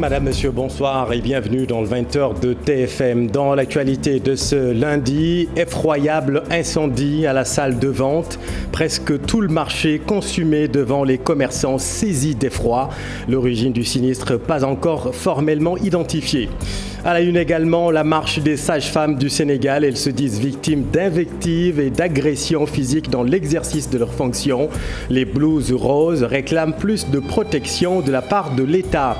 Madame, Monsieur, bonsoir et bienvenue dans le 20h de TFM. Dans l'actualité de ce lundi, effroyable incendie à la salle de vente. Presque tout le marché consumé devant les commerçants saisis d'effroi. L'origine du sinistre pas encore formellement identifiée. À la une également, la marche des sages-femmes du Sénégal. Elles se disent victimes d'invectives et d'agressions physiques dans l'exercice de leurs fonctions. Les blouses roses réclament plus de protection de la part de l'État.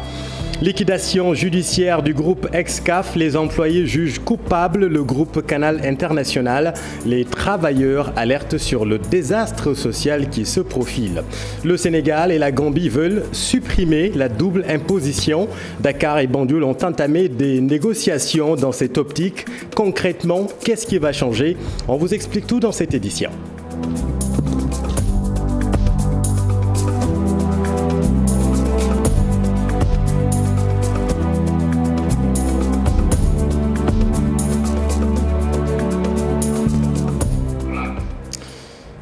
Liquidation judiciaire du groupe Excaf. Les employés jugent coupable le groupe Canal International. Les travailleurs alertent sur le désastre social qui se profile. Le Sénégal et la Gambie veulent supprimer la double imposition. Dakar et Banjul ont entamé des négociations dans cette optique. Concrètement, qu'est-ce qui va changer? On vous explique tout dans cette édition.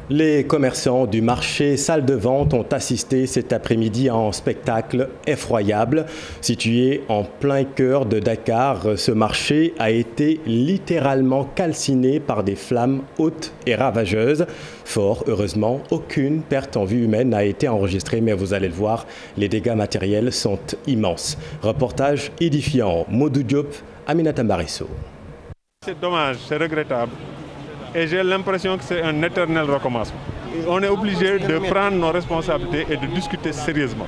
Les commerçants du marché salle de vente ont assisté cet après-midi à un spectacle effroyable. Situé en plein cœur de Dakar, ce marché a été littéralement calciné par des flammes hautes et ravageuses. Fort heureusement, aucune perte en vie humaine n'a été enregistrée, mais vous allez le voir, les dégâts matériels sont immenses. Reportage édifiant, Modou Diop, Aminata Mbarisso. C'est dommage, c'est regrettable. Et j'ai l'impression que c'est un éternel recommencement. On est obligé de prendre nos responsabilités et de discuter sérieusement.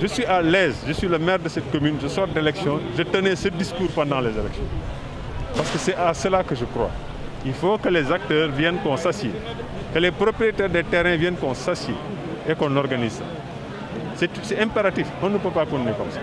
Je suis à l'aise, je suis le maire de cette commune, je sors d'élection, je tenais ce discours pendant les élections. Parce que c'est à cela que je crois. Il faut que les acteurs viennent qu'on s'assied, que les propriétaires des terrains viennent qu'on s'assied et qu'on organise ça. C'est impératif, on ne peut pas continuer comme ça.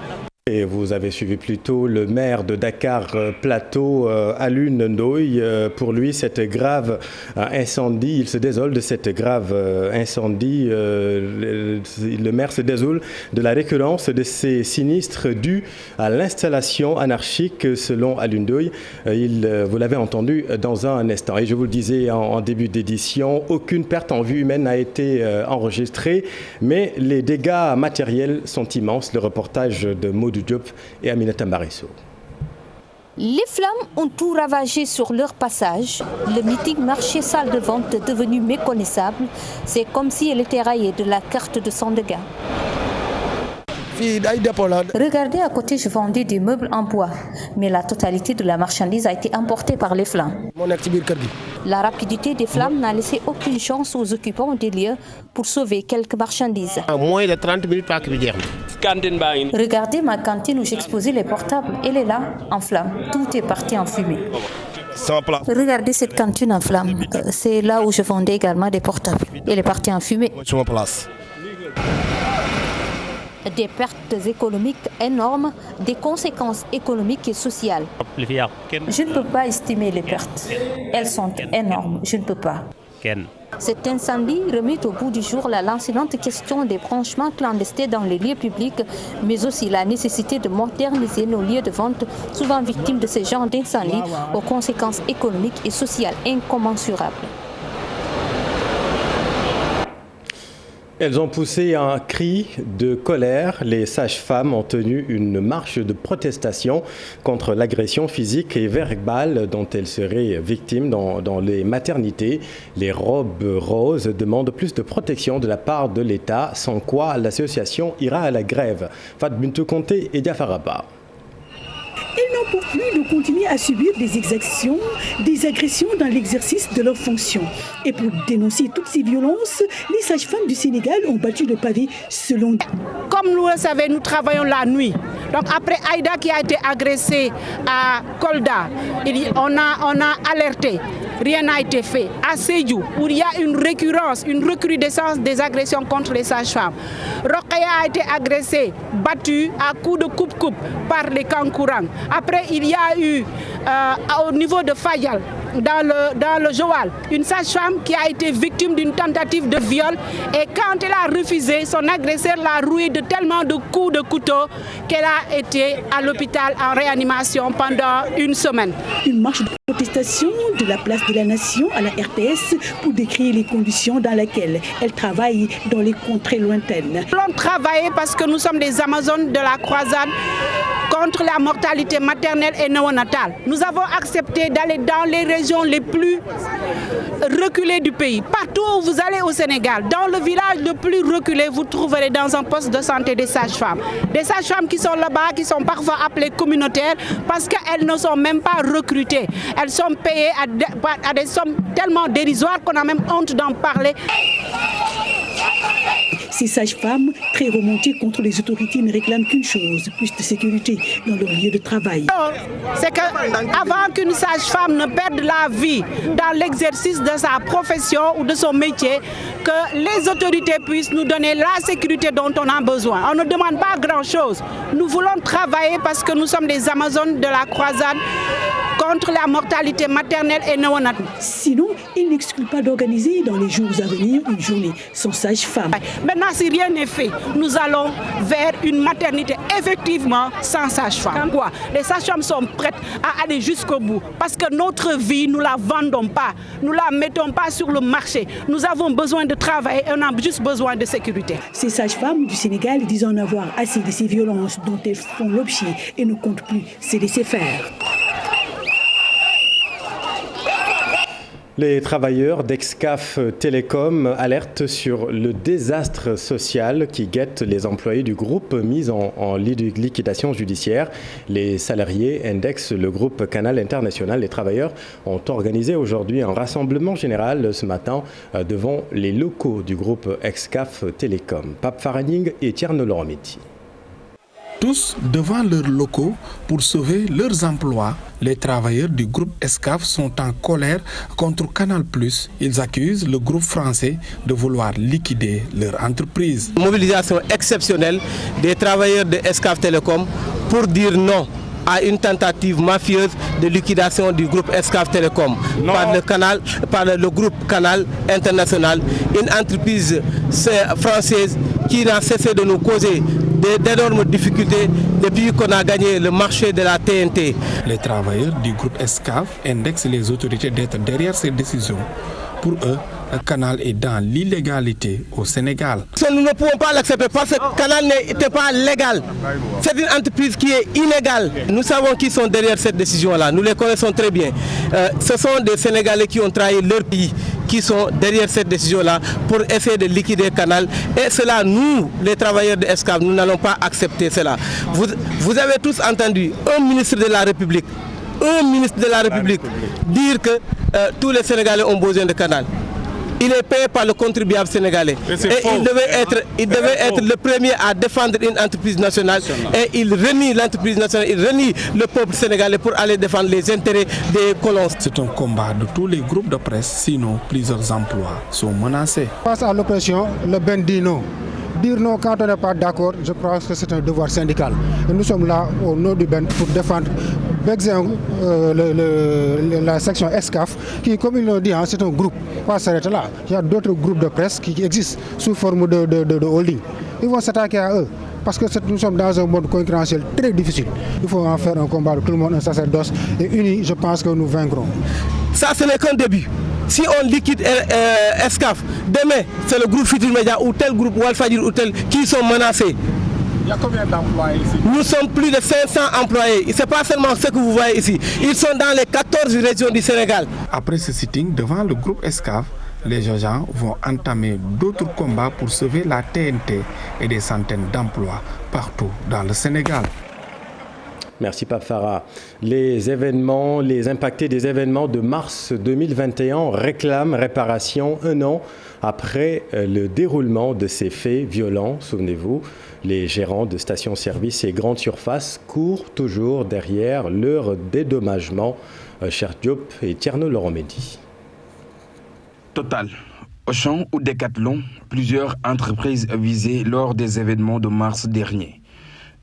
Et vous avez suivi plutôt le maire de Dakar Plateau, Alioune Ndoye. Pour lui, cette grave incendie, il se désole de cette grave incendie. Le maire se désole de la récurrence de ces sinistres dus à l'installation anarchique, selon Alioune Ndoye. Vous l'avez entendu dans un instant. Et je vous le disais en début d'édition, aucune perte en vie humaine n'a été enregistrée, mais les dégâts matériels sont immenses. Le reportage de Modou Diop et Aminata Mbarisso. Les flammes ont tout ravagé sur leur passage. Le mythique marché salle de vente est devenu méconnaissable. C'est comme si elle était rayée de la carte de Sandaga. Regardez à côté, je vendais des meubles en bois, mais la totalité de la marchandise a été emportée par les flammes. La rapidité des flammes n'a laissé aucune chance aux occupants des lieux pour sauver quelques marchandises. En moins de 30 minutes, pas que Regardez ma cantine où j'exposais les portables. Elle est là, en flammes. Tout est parti en fumée. Regardez cette cantine en flammes. C'est là où je vendais également des portables. Elle est partie en fumée. Des pertes économiques énormes, des conséquences économiques et sociales. Je ne peux pas estimer les pertes. Elles sont énormes, je ne peux pas. Cet incendie remet au bout du jour la lancinante question des branchements clandestins dans les lieux publics, mais aussi la nécessité de moderniser nos lieux de vente, souvent victimes de ce genre d'incendie, aux conséquences économiques et sociales incommensurables. Elles ont poussé un cri de colère. Les sages-femmes ont tenu une marche de protestation contre l'agression physique et verbale dont elles seraient victimes dans les maternités. Les robes roses demandent plus de protection de la part de l'État, sans quoi l'association ira à la grève. Fat Bintou Conté et Diafaraba. Ils n'en peuvent plus de continuer à subir des exactions, des agressions dans l'exercice de leurs fonctions. Et pour dénoncer toutes ces violences, les sages-femmes du Sénégal ont battu le pavé selon... Comme vous le savez, nous travaillons la nuit. Donc après Aïda qui a été agressée à Kolda, on a alerté. Rien n'a été fait. À Sédhiou, où il y a une récurrence, une recrudescence des agressions contre les sages-femmes. Rokhaya a été agressée, battue à coups de coupe-coupe par les Kankourang. Après, il y a eu, au niveau de Fayal, dans le Joal, une sage-femme qui a été victime d'une tentative de viol et quand elle a refusé, son agresseur l'a rouée de tellement de coups de couteau qu'elle a été à l'hôpital en réanimation pendant une semaine. Une marche de protestation de la place de la Nation à la RTS pour décrire les conditions dans lesquelles elle travaille dans les contrées lointaines. Nous allons travailler parce que nous sommes des Amazones de la croisade contre la mortalité maternelle et néonatale. Nous avons accepté d'aller dans les régions les plus reculées du pays. Partout où vous allez au Sénégal, dans le village le plus reculé, vous trouverez dans un poste de santé des sages-femmes. Des sages-femmes qui sont là-bas, qui sont parfois appelées communautaires parce qu'elles ne sont même pas recrutées. Elles sont payées à des sommes tellement dérisoires qu'on a même honte d'en parler. Ces sages-femmes, très remontées contre les autorités, ne réclament qu'une chose, plus de sécurité dans leur lieu de travail. C'est qu'avant qu'une sage-femme ne perde la vie dans l'exercice de sa profession ou de son métier, que les autorités puissent nous donner la sécurité dont on a besoin. On ne demande pas grand-chose. Nous voulons travailler parce que nous sommes des Amazones de la croisade contre la mortalité maternelle et néonatale. Sinon, il n'exclut pas d'organiser dans les jours à venir une journée sans sage-femme. Maintenant, si rien n'est fait, nous allons vers une maternité effectivement sans sage-femme. Les sages-femmes sont prêtes à aller jusqu'au bout parce que notre vie, nous ne la vendons pas, nous ne la mettons pas sur le marché. Nous avons besoin de travail et on a juste besoin de sécurité. Ces sages-femmes du Sénégal disent en avoir assez de ces violences dont elles font l'objet et ne comptent plus se laisser faire. Les travailleurs d'Excaf Télécom alertent sur le désastre social qui guette les employés du groupe mis en liquidation judiciaire. Les salariés indexent le groupe Canal International. Les travailleurs ont organisé aujourd'hui un rassemblement général ce matin devant les locaux du groupe Excaf Télécom. Pape Faraning et Tierno Loromiti. Tous devant leurs locaux pour sauver leurs emplois. Les travailleurs du groupe Excaf sont en colère contre Canal+. Ils accusent le groupe français de vouloir liquider leur entreprise. Mobilisation exceptionnelle des travailleurs de Excaf Télécom pour dire non à une tentative mafieuse de liquidation du groupe Excaf Télécom par le groupe Canal International, une entreprise française qui n'a cessé de nous causer d'énormes difficultés depuis qu'on a gagné le marché de la TNT. Les travailleurs du groupe Excaf indexent les autorités d'être derrière ces décisions. Pour eux, le Canal est dans l'illégalité au Sénégal. Nous ne pouvons pas l'accepter parce que le Canal n'était pas légal. C'est une entreprise qui est illégale. Nous savons qui sont derrière cette décision-là. Nous les connaissons très bien. Ce sont des Sénégalais qui ont trahi leur pays, qui sont derrière cette décision-là pour essayer de liquider Canal. Et cela, nous, les travailleurs de Excaf, nous n'allons pas accepter cela. Vous avez tous entendu un ministre de la République dire que tous les Sénégalais ont besoin de Canal. Il est payé par le contribuable sénégalais. Et il devait être le premier à défendre une entreprise nationale. Et il renie l'entreprise nationale, il renie le peuple sénégalais pour aller défendre les intérêts des colons. C'est un combat de tous les groupes de presse, sinon plusieurs emplois sont menacés. Face à l'oppression, le Ben dit non. Dire non quand on n'est pas d'accord, je crois que c'est un devoir syndical. Et nous sommes là au nom du Ben pour défendre la section Excaf, qui, comme ils l'ont dit, c'est un groupe. Pas s'arrêter là. Il y a d'autres groupes de presse qui existent sous forme de holding. Ils vont s'attaquer à eux. Parce que nous sommes dans un monde concurrentiel très difficile. Il faut en faire un combat de tout le monde, un sacerdoce. Et unis, je pense que nous vaincrons. Ça, ce n'est qu'un début. Si on liquide Excaf, demain, c'est le groupe Futurs Médias ou tel groupe Walfadjri ou tel qui sont menacés. Il y a combien d'employés ici? Nous sommes plus de 500 employés. Ce n'est pas seulement ce que vous voyez ici. Ils sont dans les 14 régions du Sénégal. Après ce sitting devant le groupe Excaf, les agents vont entamer d'autres combats pour sauver la TNT et des centaines d'emplois partout dans le Sénégal. Merci Pape Farah. Les impactés des événements de mars 2021 réclament réparation un an après le déroulement de ces faits violents. Souvenez-vous, les gérants de stations-service et grandes surfaces courent toujours derrière leur dédommagement. Cher Diop et Tierno Loromedi. Total, Auchan ou Decathlon, plusieurs entreprises visées lors des événements de mars dernier.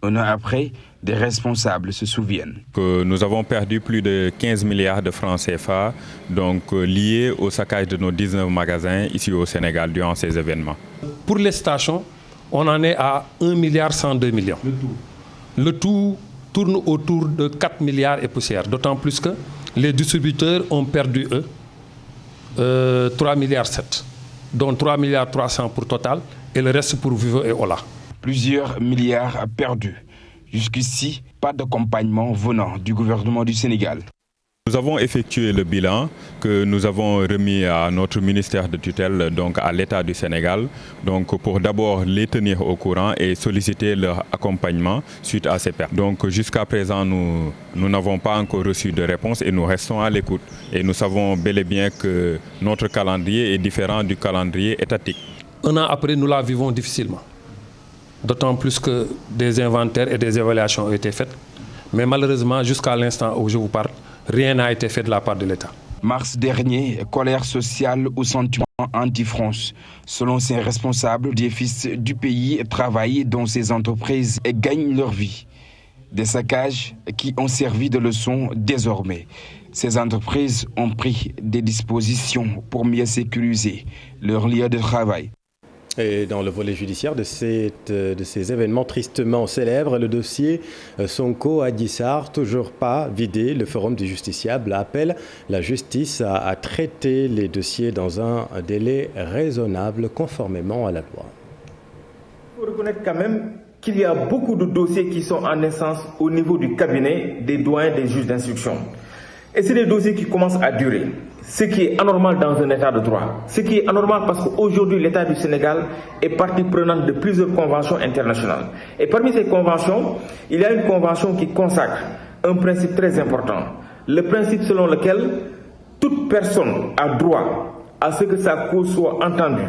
Un an après, des responsables se souviennent. Que nous avons perdu plus de 15 milliards de francs CFA, donc liés au saccage de nos 19 magasins ici au Sénégal durant ces événements. Pour les stations, on en est à 1 milliard 102 millions. Le tout tourne autour de 4 milliards et poussière, d'autant plus que les distributeurs ont perdu, 3 milliards 7, dont 3 milliards 300 pour Total et le reste pour Vivo et Ola. Plusieurs milliards perdus. Jusqu'ici, pas d'accompagnement venant du gouvernement du Sénégal. Nous avons effectué le bilan que nous avons remis à notre ministère de tutelle, donc à l'État du Sénégal, donc pour d'abord les tenir au courant et solliciter leur accompagnement suite à ces pertes. Donc jusqu'à présent, nous n'avons pas encore reçu de réponse et nous restons à l'écoute. Et nous savons bel et bien que notre calendrier est différent du calendrier étatique. Un an après, nous la vivons difficilement. D'autant plus que des inventaires et des évaluations ont été faites. Mais malheureusement, jusqu'à l'instant où je vous parle, rien n'a été fait de la part de l'État. Mars dernier, colère sociale ou sentiment anti-France. Selon ces responsables, des fils du pays travaillent dans ces entreprises et gagnent leur vie. Des saccages qui ont servi de leçon désormais. Ces entreprises ont pris des dispositions pour mieux sécuriser leur lieu de travail. Et dans le volet judiciaire de ces événements tristement célèbres, le dossier Sonko Adji Sarr, toujours pas vidé. Le Forum des justiciables appelle la justice à traiter les dossiers dans un délai raisonnable conformément à la loi. Il faut reconnaître quand même qu'il y a beaucoup de dossiers qui sont en essence au niveau du cabinet des doyens des juges d'instruction. Et c'est des dossiers qui commencent à durer. Ce qui est anormal dans un état de droit. Ce qui est anormal parce qu'aujourd'hui, l'État du Sénégal est partie prenante de plusieurs conventions internationales. Et parmi ces conventions, il y a une convention qui consacre un principe très important. Le principe selon lequel toute personne a droit à ce que sa cause soit entendue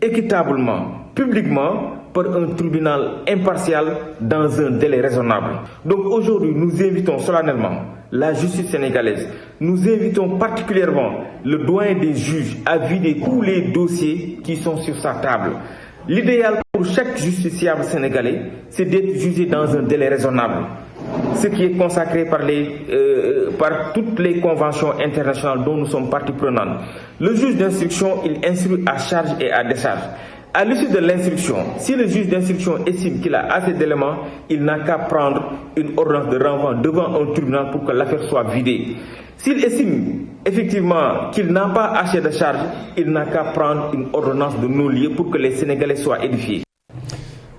équitablement, publiquement, par un tribunal impartial dans un délai raisonnable. Donc aujourd'hui, nous invitons solennellement la justice sénégalaise, nous invitons particulièrement le doyen des juges à vider tous les dossiers qui sont sur sa table. L'idéal pour chaque justiciable sénégalais, c'est d'être jugé dans un délai raisonnable, ce qui est consacré par toutes les conventions internationales dont nous sommes partie prenante. Le juge d'instruction, il instruit à charge et à décharge. À l'issue de l'instruction, si le juge d'instruction estime qu'il a assez d'éléments, il n'a qu'à prendre une ordonnance de renvoi devant un tribunal pour que l'affaire soit vidée. S'il estime effectivement qu'il n'a pas assez de charge, il n'a qu'à prendre une ordonnance de non-lieu pour que les Sénégalais soient édifiés.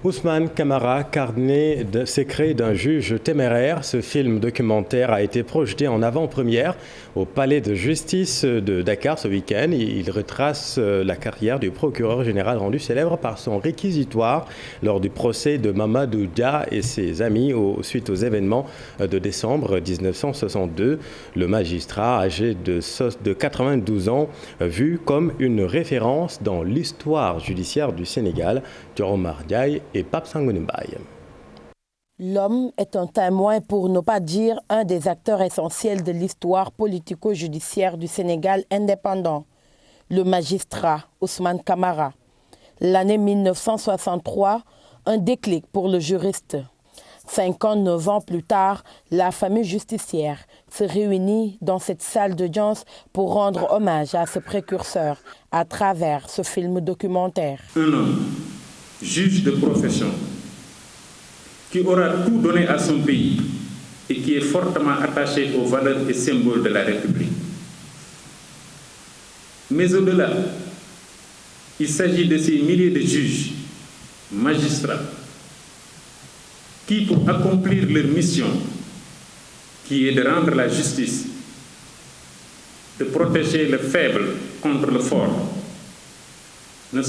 Ousmane Camara, carnet secret d'un juge téméraire. Ce film documentaire a été projeté en avant-première au palais de justice de Dakar ce week-end. Il retrace la carrière du procureur général rendu célèbre par son réquisitoire lors du procès de Mamadou Dia et ses amis suite aux événements de décembre 1962. Le magistrat, âgé de 92 ans, vu comme une référence dans l'histoire judiciaire du Sénégal. Omar Diaye et Pape Sangoné Mbaye. L'homme est un témoin, pour ne pas dire un des acteurs essentiels de l'histoire politico-judiciaire du Sénégal indépendant, le magistrat Ousmane Camara. L'année 1963, un déclic pour le juriste. 59 ans plus tard, la famille justicière se réunit dans cette salle d'audience pour rendre hommage à ce précurseur à travers ce film documentaire. Un homme, juge de profession, qui aura tout donné à son pays et qui est fortement attaché aux valeurs et symboles de la République. Mais au-delà, il s'agit de ces milliers de juges, magistrats, qui, pour accomplir leur mission, qui est de rendre la justice, de protéger le faible contre le fort, ne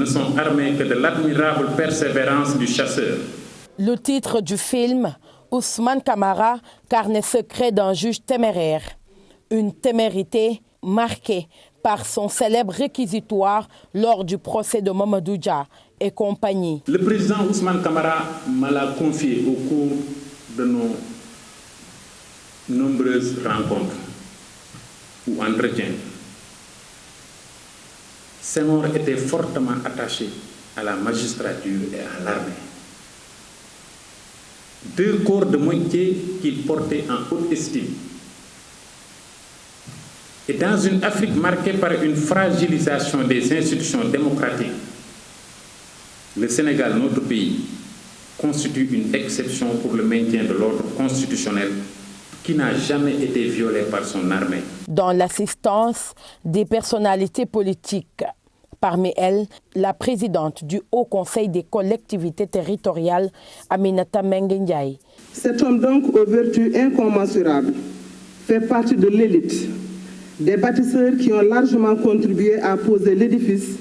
sont armés que de l'admirable persévérance du chasseur. Le titre du film, Ousmane Camara, carnet secret d'un juge téméraire. Une témérité marquée par son célèbre réquisitoire lors du procès de Mamadou Dia et compagnie. Le président Ousmane Camara me l'a confié au cours de nos nombreuses rencontres ou entretiens. Senghor était fortement attaché à la magistrature et à l'armée. 2 corps de métier qu'il portait en haute estime. Et dans une Afrique marquée par une fragilisation des institutions démocratiques, le Sénégal, notre pays, constitue une exception pour le maintien de l'ordre constitutionnel qui n'a jamais été violé par son armée. Dans l'assistance des personnalités politiques, parmi elles, la présidente du Haut Conseil des collectivités territoriales, Aminata Mbengue Ndiaye. Cet homme donc aux vertus incommensurables fait partie de l'élite, des bâtisseurs qui ont largement contribué à poser l'édifice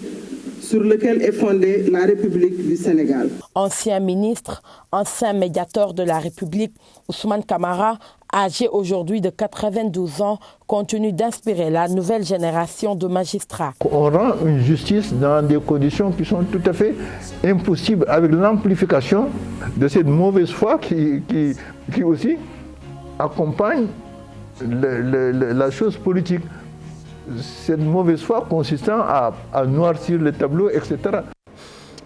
sur lequel est fondée la République du Sénégal. Ancien ministre, ancien médiateur de la République, Ousmane Camara, âgé aujourd'hui de 92 ans, continue d'inspirer la nouvelle génération de magistrats. On rend une justice dans des conditions qui sont tout à fait impossibles, avec l'amplification de cette mauvaise foi qui aussi accompagne la chose politique. Cette mauvaise foi consistant à noircir le tableau, etc.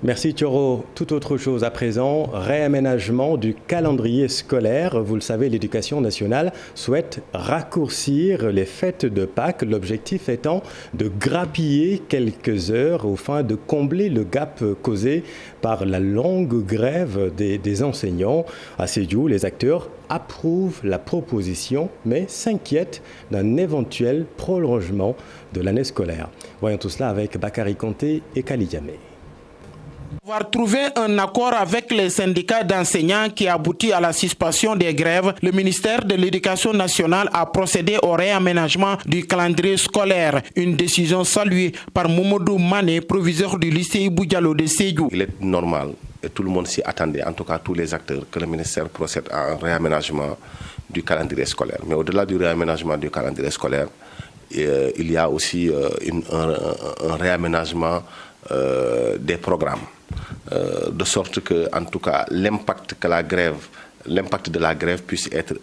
Merci Thioro. Tout autre chose à présent, réaménagement du calendrier scolaire. Vous le savez, l'Éducation nationale souhaite raccourcir les fêtes de Pâques, l'objectif étant de grappiller quelques heures au fin de combler le gap causé par la longue grève des enseignants. À Sédhiou, les acteurs approuvent la proposition, mais s'inquiètent d'un éventuel prolongement de l'année scolaire. Voyons tout cela avec Bakary Konté et Kali Diamé. Avoir trouvé un accord avec les syndicats d'enseignants qui aboutit à la suspension des grèves, le ministère de l'Éducation nationale a procédé au réaménagement du calendrier scolaire. Une décision saluée par Momodou Mané, proviseur du lycée Ibou Diallo de Sédhiou. Il est normal, et tout le monde s'y attendait, en tout cas tous les acteurs, que le ministère procède à un réaménagement du calendrier scolaire. Mais au-delà du réaménagement du calendrier scolaire, il y a aussi un réaménagement des programmes. De sorte que, en tout cas, l'impact de la grève puisse être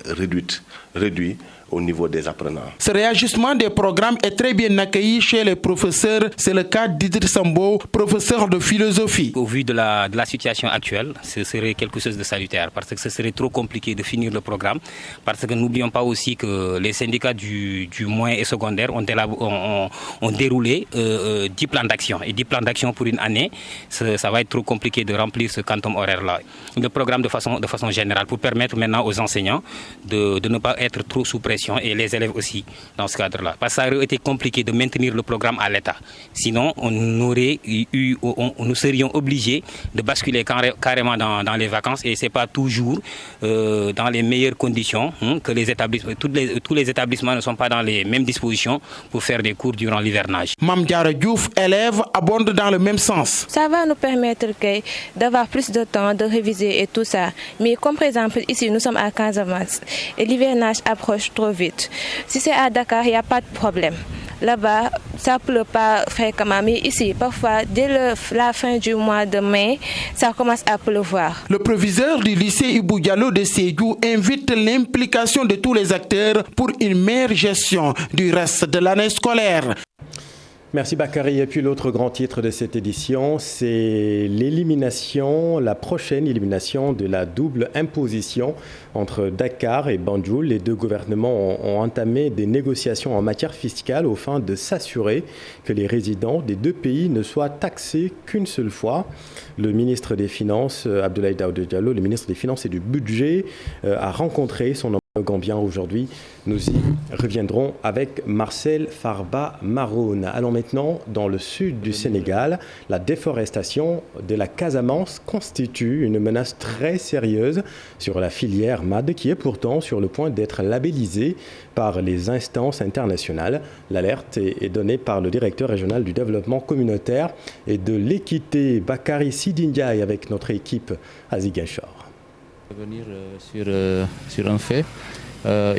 réduit au niveau des apprenants. Ce réajustement des programmes est très bien accueilli chez les professeurs. C'est le cas d'Idriss Sambo, professeur de philosophie. Au vu de la situation actuelle, ce serait quelque chose de salutaire parce que ce serait trop compliqué de finir le programme. Parce que n'oublions pas aussi que les syndicats du moyen et secondaire ont déroulé 10 plans d'action. Et 10 plans d'action pour une année, ça va être trop compliqué de remplir ce quantum horaire-là. Le programme de façon générale pour permettre maintenant aux enseignants de ne pas être trop sous pression et les élèves aussi dans ce cadre-là. Parce que ça aurait été compliqué de maintenir le programme à l'état. Sinon, nous serions obligés de basculer carrément dans les vacances et ce n'est pas toujours dans les meilleures conditions que les établissements. Tous les établissements ne sont pas dans les mêmes dispositions pour faire des cours durant l'hivernage. Mame Diarra Diouf, élève, abonde dans le même sens. Ça va nous permettre d'avoir plus de temps de réviser et tout ça. Mais comme par exemple ici, nous sommes à Casamance et l'hivernage approche trop vite. Si c'est à Dakar, il n'y a pas de problème. Là-bas, ça ne pleut pas fréquemment, mais ici, parfois, dès la fin du mois de mai, ça commence à pleuvoir. Le proviseur du lycée Ibou Diallo de Sédhiou invite l'implication de tous les acteurs pour une meilleure gestion du reste de l'année scolaire. Merci Bakary. Et puis l'autre grand titre de cette édition, c'est la prochaine élimination de la double imposition entre Dakar et Banjul. Les deux gouvernements ont entamé des négociations en matière fiscale au fin de s'assurer que les résidents des deux pays ne soient taxés qu'une seule fois. Le ministre des Finances, Abdoulaye Daouda Diallo, le ministre des Finances et du Budget, a rencontré son homologue gambien aujourd'hui. Nous y reviendrons avec Marcel Farba Maroun. Allons maintenant dans le sud du Sénégal. La déforestation de la Casamance constitue une menace très sérieuse sur la filière MAD qui est pourtant sur le point d'être labellisée par les instances internationales. L'alerte est donnée par le directeur régional du développement communautaire et de l'équité, Bakary Sidindiaye, avec notre équipe à Ziguinchor. Revenir sur un fait,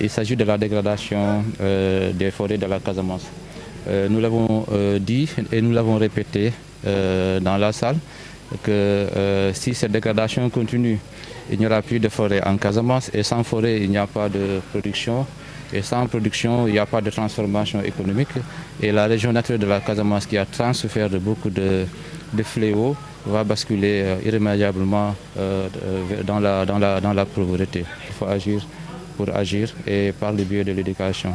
il s'agit de la dégradation des forêts de la Casamance. Nous l'avons dit et nous l'avons répété dans la salle que si cette dégradation continue, il n'y aura plus de forêt en Casamance et sans forêt, il n'y a pas de production. Et sans production, il n'y a pas de transformation économique. Et la région naturelle de la Casamance qui a tant souffert de beaucoup de de fléau va basculer irrémédiablement dans la pauvreté. Il faut agir pour agir et par le biais de l'éducation.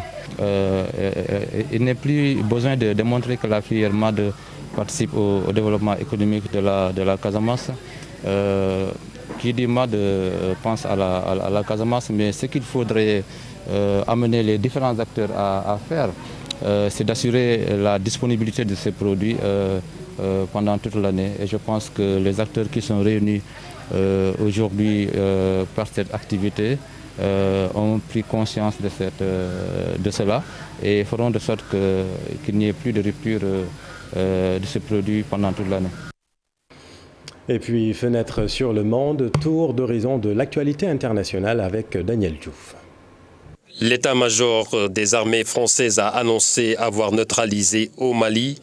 Il n'est plus besoin de démontrer que la filière MAD participe au développement économique de la Casamance. Qui dit MAD pense à la Casamance, mais ce qu'il faudrait amener les différents acteurs à faire, c'est d'assurer la disponibilité de ces produits pendant toute l'année. Et je pense que les acteurs qui sont réunis aujourd'hui par cette activité ont pris conscience de cela et feront de sorte qu'il n'y ait plus de rupture de ces produits pendant toute l'année. Et puis, fenêtre sur le monde, tour d'horizon de l'actualité internationale avec Daniel Diouf. L'état-major des armées françaises a annoncé avoir neutralisé au Mali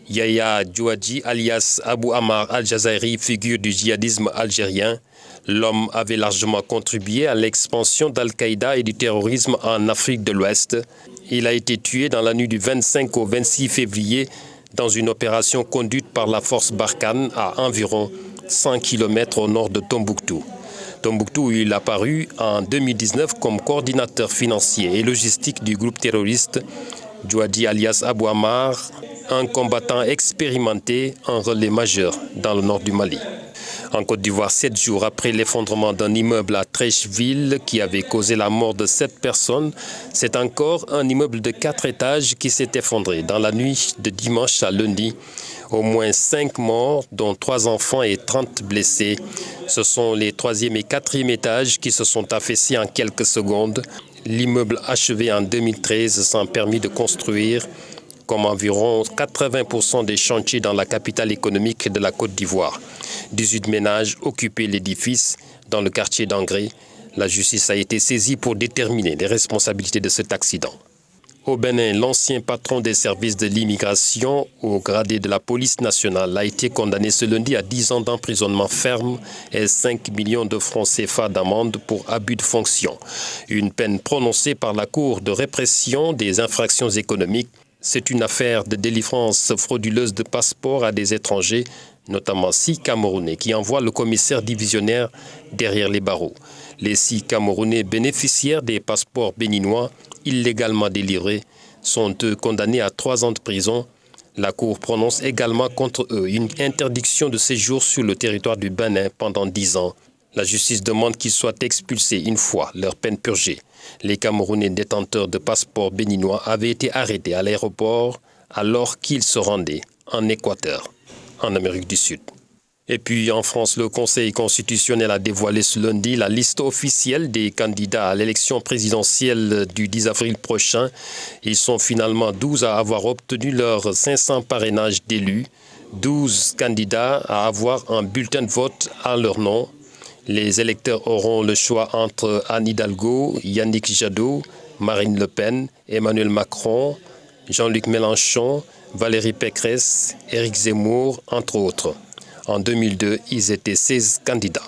Yahya Djouadji, alias Abou Ammar al-Jazairi, figure du djihadisme algérien. L'homme avait largement contribué à l'expansion d'Al-Qaïda et du terrorisme en Afrique de l'Ouest. Il a été tué dans la nuit du 25 au 26 février dans une opération conduite par la force Barkhane à environ 100 km au nord de Tombouctou. Tombouctou, où il a apparu en 2019 comme coordinateur financier et logistique du groupe terroriste Djouadji alias Abou Ammar, un combattant expérimenté, un relais majeur dans le nord du Mali. En Côte d'Ivoire, 7 jours après l'effondrement d'un immeuble à Treichville qui avait causé la mort de 7 personnes, c'est encore un immeuble de 4 étages qui s'est effondré dans la nuit de dimanche à lundi. Au moins 5 morts, dont 3 enfants et 30 blessés. Ce sont les 3e et 4e étages qui se sont affaissés en quelques secondes. L'immeuble achevé en 2013 sans permis de construire, comme environ 80% des chantiers dans la capitale économique de la Côte d'Ivoire. 18 ménages occupaient l'édifice dans le quartier d'Angré. La justice a été saisie pour déterminer les responsabilités de cet accident. Au Bénin, l'ancien patron des services de l'immigration au gradé de la police nationale a été condamné ce lundi à 10 ans d'emprisonnement ferme et 5 millions de francs CFA d'amende pour abus de fonction. Une peine prononcée par la Cour de répression des infractions économiques. C'est une affaire de délivrance frauduleuse de passeports à des étrangers, notamment 6 Camerounais, qui envoient le commissaire divisionnaire derrière les barreaux. Les 6 Camerounais bénéficiaires des passeports béninois illégalement délivrés sont eux condamnés à 3 ans de prison. La Cour prononce également contre eux une interdiction de séjour sur le territoire du Bénin pendant 10 ans. La justice demande qu'ils soient expulsés une fois leur peine purgée. Les Camerounais détenteurs de passeports béninois avaient été arrêtés à l'aéroport alors qu'ils se rendaient en Équateur, en Amérique du Sud. Et puis en France, le Conseil constitutionnel a dévoilé ce lundi la liste officielle des candidats à l'élection présidentielle du 10 avril prochain. Ils sont finalement 12 à avoir obtenu leurs 500 parrainages d'élus, 12 candidats à avoir un bulletin de vote à leur nom. Les électeurs auront le choix entre Anne Hidalgo, Yannick Jadot, Marine Le Pen, Emmanuel Macron, Jean-Luc Mélenchon, Valérie Pécresse, Éric Zemmour, entre autres. En 2002, ils étaient 16 candidats.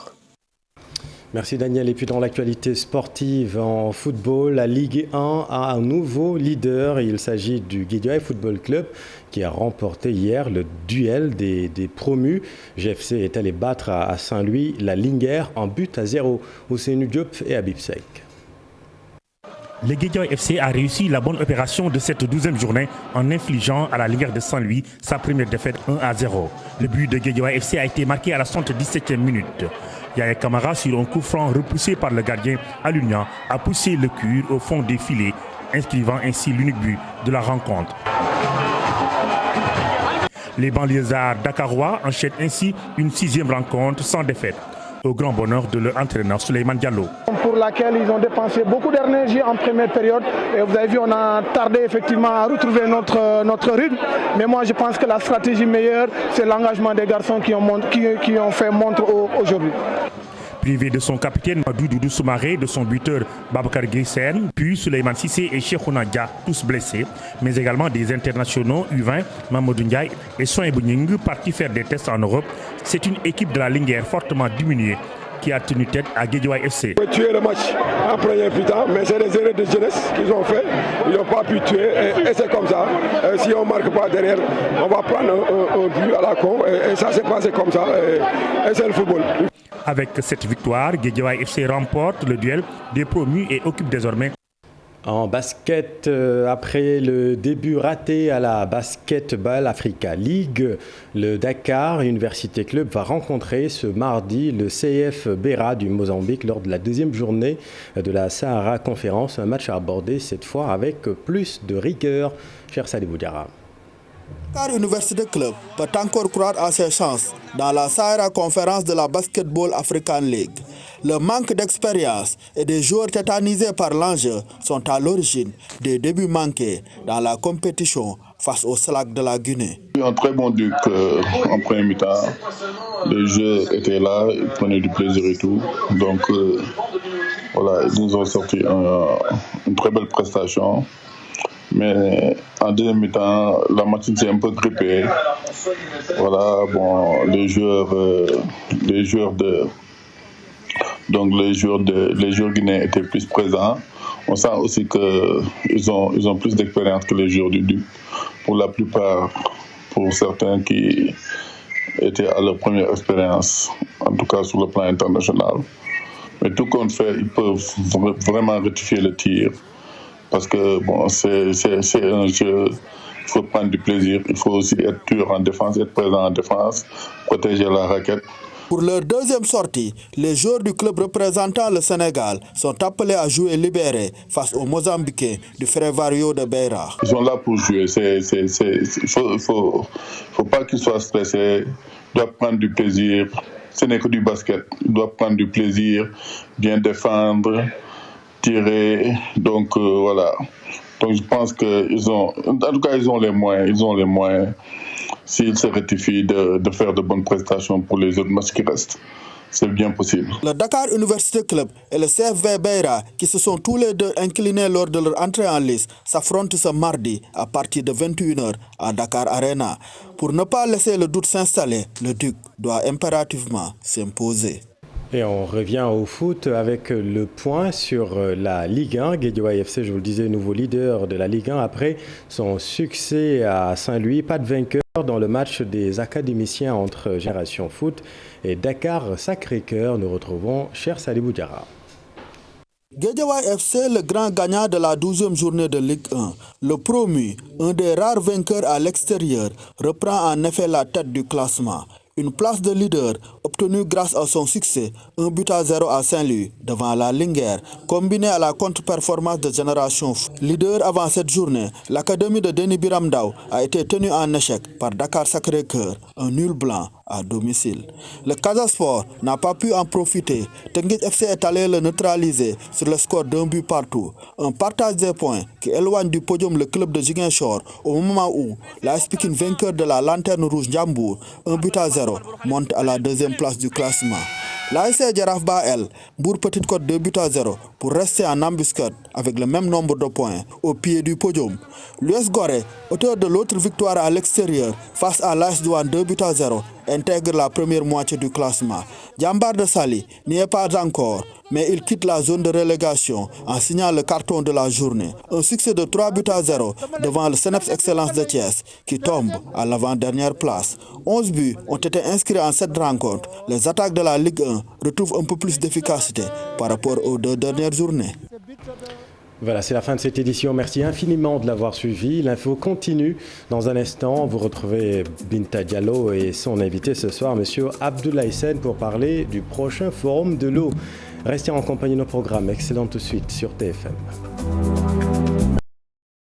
Merci Daniel. Et puis dans l'actualité sportive en football, la Ligue 1 a un nouveau leader. Il s'agit du Guédiawaye Football Club qui a remporté hier le duel des promus. GFC est allé battre à Saint-Louis la Linguère en but à 0. Ousseynou Diop et Habib Seck. Le Guédiawaye FC a réussi la bonne opération de cette 12e journée en infligeant à la Linguère de Saint-Louis sa première défaite 1-0. Le but de Guédiawaye FC a été marqué à la 77e minute. Yaya Kamara, sur un coup franc repoussé par le gardien Alunian, a poussé le cul au fond des filets, inscrivant ainsi l'unique but de la rencontre. Les banlieusards dakarois enchaînent ainsi une 6e rencontre sans défaite, au grand bonheur de leur entraîneur Souleymane Diallo. Pour laquelle ils ont dépensé beaucoup d'énergie en première période. Et vous avez vu, on a tardé effectivement à retrouver notre rythme. Mais moi, je pense que la stratégie meilleure, c'est l'engagement des garçons qui ont fait montre aujourd'hui. Privé de son capitaine Madou Doudou Soumaré, de son buteur Babacar Guissène, puis Souleymane Sissé et Cheikhouna Dia, tous blessés, mais également des internationaux U20, Mamadou Ndiaye et Soin Bouning, partis faire des tests en Europe. C'est une équipe de la Linguère fortement diminuée qui a tenu tête à Guédiawaye FC. On peut tuer le match en première mi-temps, mais c'est des erreurs de jeunesse qu'ils ont fait. Ils n'ont pas pu tuer et c'est comme ça. Si on ne marque pas derrière, on va prendre un but à la con et ça s'est passé comme ça et c'est le football. Avec cette victoire, Guédiawaye FC remporte le duel des promus et occupe désormais. En basket, après le début raté à la Basketball Africa League, le Dakar Université Club va rencontrer ce mardi le CF Beira du Mozambique lors de la deuxième journée de la Sahara Conférence. Un match à aborder cette fois avec plus de rigueur. Cher Salibou Diarra. Dakar University Club peut encore croire à ses chances dans la Sahara Conférence de la Basketball African League. Le manque d'expérience et des joueurs tétanisés par l'enjeu sont à l'origine des débuts manqués dans la compétition face au SLAC de la Guinée. Un très bon duc en première mi-temps. Les jeux étaient là, ils prenaient du plaisir et tout. Donc voilà, ils nous ont sorti une très belle prestation. Mais en deuxième mi-temps, la machine s'est un peu grippée. Voilà, bon, les joueurs guinéens étaient plus présents. On sent aussi qu'ils ont plus d'expérience que les joueurs du Duc. Pour la plupart, pour certains qui étaient à leur première expérience, en tout cas sur le plan international. Mais tout compte fait, ils peuvent vraiment rectifier le tir. Parce que bon, c'est un jeu, il faut prendre du plaisir, il faut aussi être dur en défense, être présent en défense, protéger la raquette. Pour leur deuxième sortie, les joueurs du club représentant le Sénégal sont appelés à jouer libérés face aux Mozambicains du Frevario de Beira. Ils sont là pour jouer, il faut pas qu'ils soient stressés, ils doivent prendre du plaisir. Ce n'est que du basket, ils doivent prendre du plaisir, bien défendre, tirer, donc voilà. Donc je pense qu'ils ont, en tout cas ils ont les moyens, s'ils se rectifient de faire de bonnes prestations pour les autres matchs qui restent. C'est bien possible. Le Dakar University Club et le CFV Beira, qui se sont tous les deux inclinés lors de leur entrée en lice, s'affrontent ce mardi à partir de 21h à Dakar Arena. Pour ne pas laisser le doute s'installer, le Duc doit impérativement s'imposer. Et on revient au foot avec le point sur la Ligue 1. Guédiawaye FC, je vous le disais, nouveau leader de la Ligue 1 après son succès à Saint-Louis. Pas de vainqueur dans le match des académiciens entre Génération Foot et Dakar Sacré-Cœur. Nous retrouvons Cher Salibou Diarra. Guédiawaye FC, le grand gagnant de la 12e journée de Ligue 1. Le promu, un des rares vainqueurs à l'extérieur, reprend en effet la tête du classement. Une place de leader obtenue grâce à son succès, 1-0 à Saint-Louis devant la Linguère, combiné à la contre-performance de Génération Foot. Leader avant cette journée, l'académie de Denis Biramdao a été tenue en échec par Dakar Sacré-Cœur, un nul blanc à domicile. Le Casa Sport n'a pas pu en profiter. Teungueth FC est allé le neutraliser sur le score d'un but partout. Un partage des points qui éloigne du podium le club de Ziguinchor au moment où l'AS Pikine, vainqueur de la Lanterne Rouge Ndiambour, 1-0, monte à la deuxième place du classement. L'ASC Jaraaf Bael, Mbour Petite Côte 2-0 pour rester en embuscade avec le même nombre de points au pied du podium. L'US Gorée, auteur de l'autre victoire à l'extérieur face à l'AS Douane 2-0, intègre la première moitié du classement. Djambar de Sali n'y est pas encore, mais il quitte la zone de relégation en signant le carton de la journée. Un succès de 3-0 devant le Seneps Excellence de Thiès qui tombe à l'avant-dernière place. 11 buts ont été inscrits en cette rencontre. Les attaques de la Ligue 1 retrouvent un peu plus d'efficacité par rapport aux 2 dernières journées. Voilà, c'est la fin de cette édition. Merci infiniment de l'avoir suivi. L'info continue. Dans un instant, vous retrouvez Binta Diallo et son invité ce soir, M. Abdoulaye Sen, pour parler du prochain forum de l'eau. Restez en compagnie de nos programmes. Excellent tout de suite sur TFM.